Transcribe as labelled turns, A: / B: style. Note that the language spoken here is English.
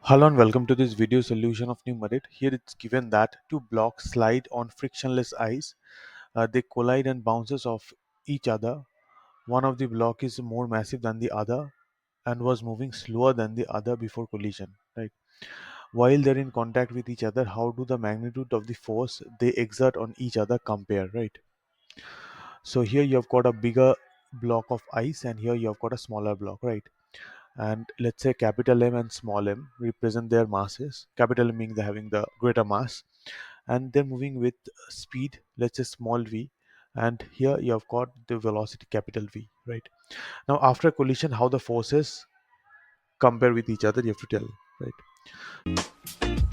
A: Hello and welcome to this video solution of Numerade. Here it's given that two blocks slide on frictionless ice. They collide and bounces off each other. One of the block is more massive than the other and was moving slower than the other before collision. Right. While they're in contact with each other, how do the magnitude of the force they exert on each other compare? Right. So here you have got a bigger block of ice and here you have got a smaller block. Right. And let's say capital M and small m represent their masses. Capital M meaning they're having the greater mass and they're moving with speed, let's say small v, and here you have got the velocity capital V, right? Now after collision, how the forces compare with each other, you have to tell, right?